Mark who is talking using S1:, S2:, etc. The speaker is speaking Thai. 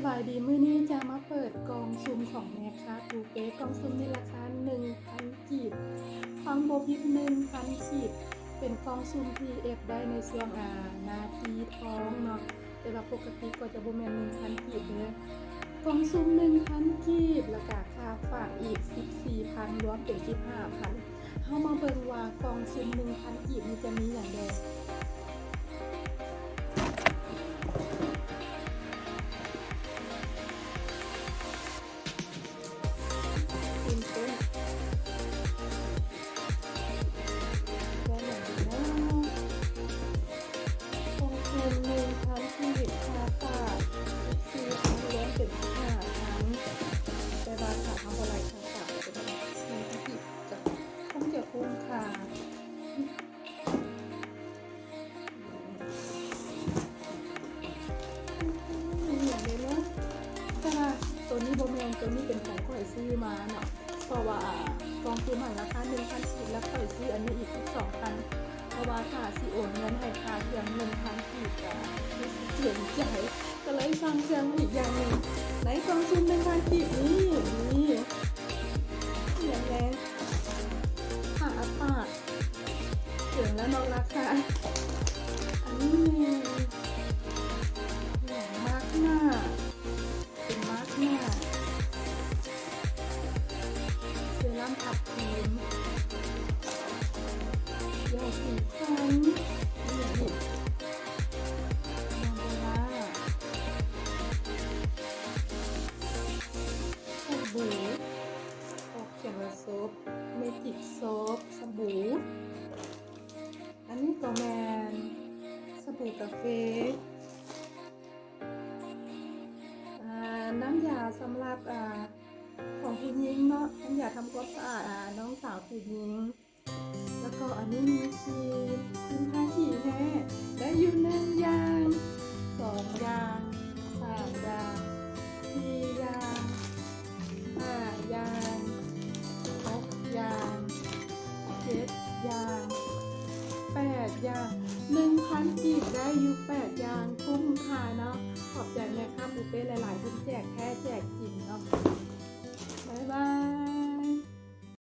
S1: บายดีมื้อนี้จะมาเปิดกล่องซุ่มของแม่ค้าปูเป้กล่องซุ่มในราคา 1,000 กีบฟังบ่ผิด 1,000 กีบเป็นกล่องซุ่มที่เอฟได้ในช่วงนาทีทองเนาะแต่ว่าปกติก็จะบ่แม่น 1,000 กีบเด้อกล่องซุ่ม 1,000 กีบแล้วก็ค่าฝากอีก 14,000 รวมเป็น 15,000 เฮามาเบิ่งว่ากล่องซุ่ม 1,000 กีบนี่จะมีหยังแดตัวนี้บ่แม่นตัวนี้เป็นของข่อยซื้อมาเนาะเพราะว่ากองซื้อใหม่ราคา 1,000 กีบแล้วข่อยซื้ออันนี้อีก 2,000 เพราะว่าถ้าสิโอนเงินให้ค่าเครื่อง 1,000 กีบก็เสียใจก็เลยสั่งเครื่องอีกอย่างนึงไหนกองซุ่ม 1,000 กีบนี่อย่างแรงค่าอัปาเสียงแล้วน้องราคาอันนี้อย่างมากหน้าเป็นมาร์กหน้าเซรั่มทับทิมยาสีฟันนี่มองเวลาสบู่ออกเขียนว่าโซฟเมจิกโซฟสบู่อันนี้ก็แมนสบู่กาแฟน้ำยาสำหรับของผู้หญิงเนาะน้ำยาทำความสะอาดน้องสาวผู้หญิงแล้วก็อันนี้มีครีมทาขี้แห้ได้อยู่1 อย่าง2 อย่าง3 อย่าง4 อย่าง5 อย่าง6 อย่าง7 อย่าง8 อย่าง 1,000 กีบได้อยู่8 อย่างคุ้มค่าเนาะขอบใจแม่ค้าปูเป้หลายๆคนแจกแค่แจกจริงเนาะบ๊ายบาย